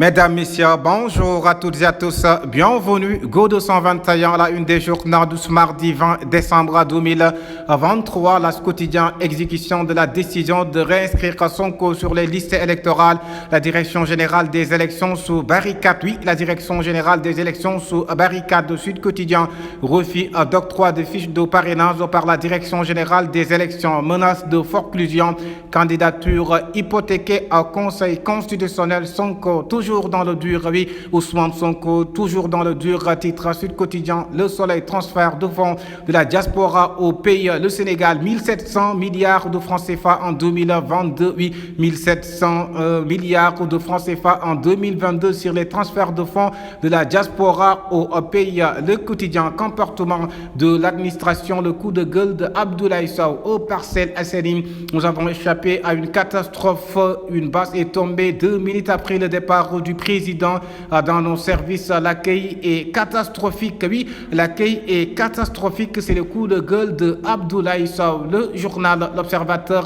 Mesdames, Messieurs, bonjour à toutes et à tous. Bienvenue, Go 221, la une des journaux de ce mardi 20 décembre 2023. La quotidien exécution de la décision de réinscrire Sonko sur les listes électorales. La direction générale des élections sous barricade. Oui, la direction générale des élections sous barricade de Sud Quotidien. Refus d'octroi de fiches de parrainage par la direction générale des élections. Menace de forclusion. Candidature hypothéquée au Conseil constitutionnel. Sonko, toujours dans le dur, oui, Ousmane Sonko, toujours dans le dur, titre Sud Quotidien, Le Soleil, transfert de fonds de la diaspora au pays, le Sénégal, 1700 milliards de francs CFA en 2022, oui, 1700 milliards de francs CFA en 2022 sur les transferts de fonds de la diaspora au pays, le quotidien, comportement de l'administration, le coup de gueule de Abdoulaye Sow aux Parcelles Assainies. Nous avons échappé à une catastrophe, une base est tombée 2 minutes après le départ du président dans nos services. L'accueil est catastrophique. Oui, l'accueil est catastrophique. C'est le coup de gueule de Abdoulaye Sow. Le journal L'Observateur,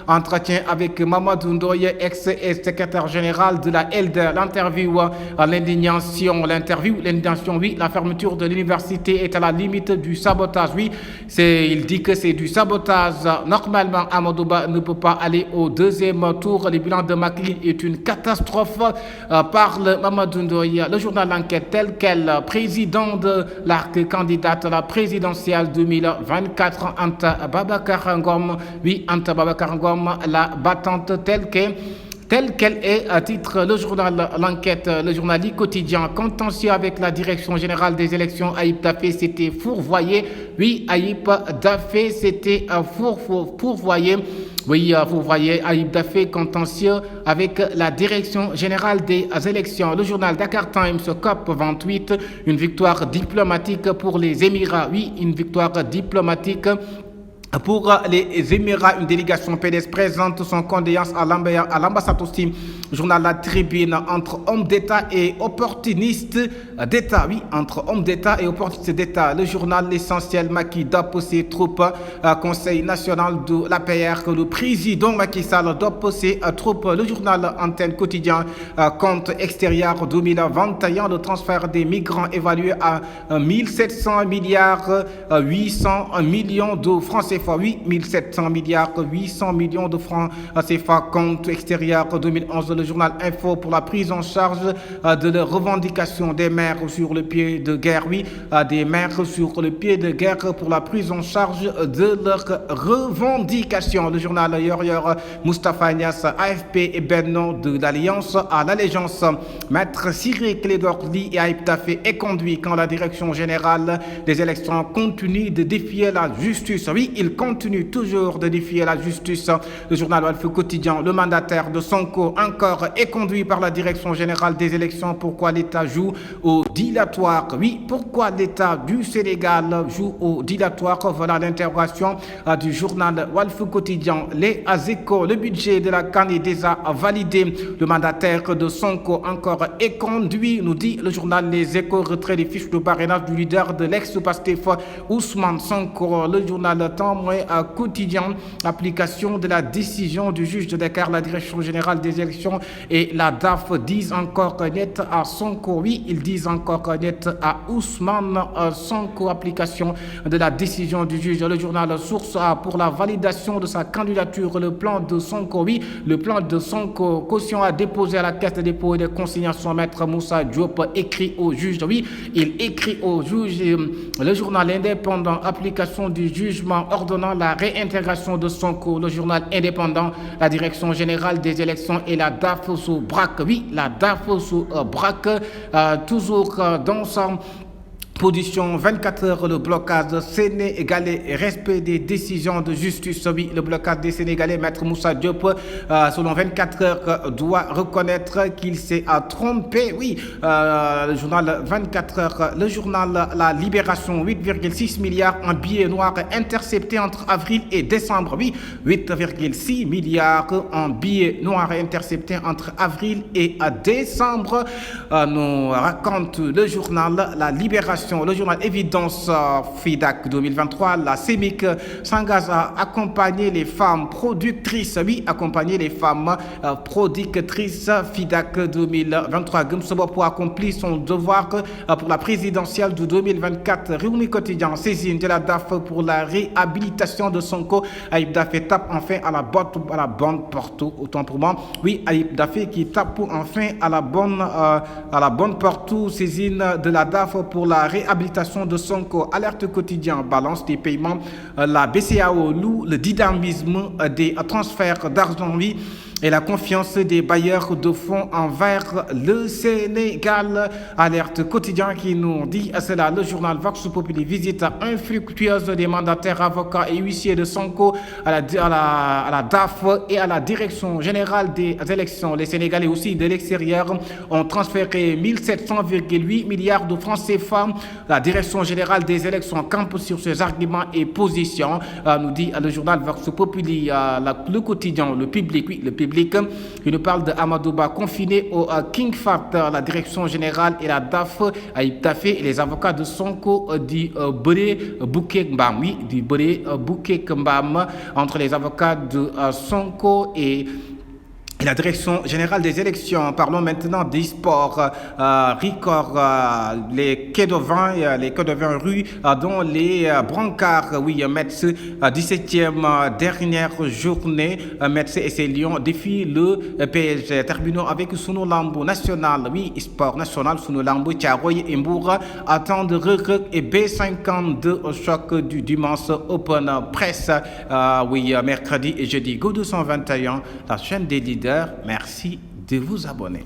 entretien avec Mamadou Ndoye, ex-secrétaire général de la LD. L'interview, l'indignation, oui, la fermeture de l'université est à la limite du sabotage. Oui, il dit que c'est du sabotage. Normalement, Amadouba ne peut pas aller au deuxième tour. Le bilan de Macky est une catastrophe. Parle Mamadou Ndoye, le journal L'Enquête, tel quel président de l'arc candidate à la présidentielle 2024, Anta Babacar Ngom. Oui, Anta Babacar Ngom, la battante telle qu'elle est, à titre le journal L'Enquête, le journal quotidien. Contentieux avec la direction générale des élections, Aïb Dafé s'était fourvoyé. Oui, Aïb Dafé s'était fourvoyé. Oui, vous voyez, Aïb Dafé contentieux avec la direction générale des élections. Le journal Dakar Times, COP 28, une victoire diplomatique pour les Émirats. Oui, une victoire diplomatique pour les Émirats. Une délégation PDS présente son condoléance à l'ambassade aussi. Journal La Tribune, entre hommes d'État et opportunistes d'État. Oui, entre hommes d'État et opportunistes d'État. Le journal L'Essentiel, Macky dope ses troupes. Conseil national de l'APR, le président Macky Sall dope ses troupes. Le journal Antenne Quotidien, compte extérieur 2021, le transfert des migrants évalué à 1700 milliards 800 millions de francs CFA. Oui, 1700 milliards 800 millions de francs CFA, compte extérieur 2011. Le journal Info, pour la prise en charge de la revendication des maires sur le pied de guerre. Oui, des maires sur le pied de guerre pour la prise en charge de leurs revendications. Le journal Yor Moustapha Niasse, AFP et Benno de l'Alliance à l'Allégeance. Maître Cyril Clédorli et Aïb Dafé est conduit quand la direction générale des élections continue de défier la justice. Oui, il continue toujours de défier la justice. Le journal Walf Quotidien, le mandataire de Sonko encore est conduit par la direction générale des élections. Pourquoi l'État joue au dilatoire? Oui, pourquoi l'État du Sénégal joue au dilatoire? Voilà l'interrogation du journal Walf Quotidien. Les Échos, le budget de la CAN est déjà validé. Le mandataire de Sonko encore est conduit, nous dit le journal Les Échos. Retrait des fiches de parrainage du leader de l'ex-Pastef Ousmane Sonko. Le journal Témoin Quotidien, application de la décision du juge de Dakar. La direction générale des élections et la DAF disent encore net à Sonko. Oui, ils disent encore net à Ousmane Sonko, application de la décision du juge. Le journal Source A, pour la validation de sa candidature, le plan de Sonko. Oui, le plan de Sonko, caution à déposer à la caisse de dépôt et de consignation. Maître Moussa Diop écrit au juge. Oui, il écrit au juge. Le journal Indépendant, application du jugement ordonnant la réintégration de Sonko. Le journal Indépendant, la direction générale des élections et la DAF sous braque. Oui, la DAF sous braque, toujours dans son position 24 heures. Le blocage sénégalais, respect des décisions de justice. Oui, le blocage des Sénégalais. Maître Moussa Diop, selon 24 heures, doit reconnaître qu'il s'est trompé. Oui, le journal 24 heures, le journal La Libération, 8,6 milliards en billets noirs interceptés entre avril et décembre. Oui, 8,6 milliards en billets noirs interceptés entre avril et décembre, nous raconte le journal La Libération. Libération, le journal Évidence, FIDAC 2023, la CEMIC s'engage à accompagner les femmes productrices, oui, accompagner les femmes productrices, FIDAC 2023, Gumsobo pour accomplir son devoir pour la présidentielle de 2024. Réumi Quotidien, saisine de la DAF pour la réhabilitation de Sonko. Ayib Daffé tape enfin à la bonne porte, autant pour moi. Oui, Ayib Daffé qui tape enfin à la bonne porte, saisine de la DAF pour la réhabilitation de Sonko. Alerte Quotidien, balance des paiements. La BCEAO loue le dynamisme des transferts d'argent, oui, et la confiance des bailleurs de fonds envers le Sénégal. Alerte Quotidien qui nous dit cela. Le journal Vox Populi visite infructueuse des mandataires, avocats et huissiers de Sonko à la DAF et à la Direction Générale des Élections. Les Sénégalais aussi de l'extérieur ont transféré 1700,8 milliards de francs CFA. La Direction Générale des Élections campe sur ses arguments et positions, nous dit le journal Vox Populi. Le quotidien, le public, oui, le public. Il nous parle de Amadouba confiné au King Fat, la Direction Générale et la DAF, Ayib Daffé et les avocats de Sonko du Boré Bouké Mbam, oui, du Boré Bouké Mbam, entre les avocats de Sonko et la Direction Générale des Élections. Parlons maintenant des sports. Record, les quais de vin rue, dont les brancards, oui, Metz, 17e dernière journée, Metz et ses Lions défient le PSG. Terminons avec Sunu Lambo national, oui, sport national, Sunu Lambo, Thiaroye et Mbour attendent Reug et B52 au choc du dimanche Open Press, oui, mercredi et jeudi. Go 221, la chaîne des leaders. Merci de vous abonner.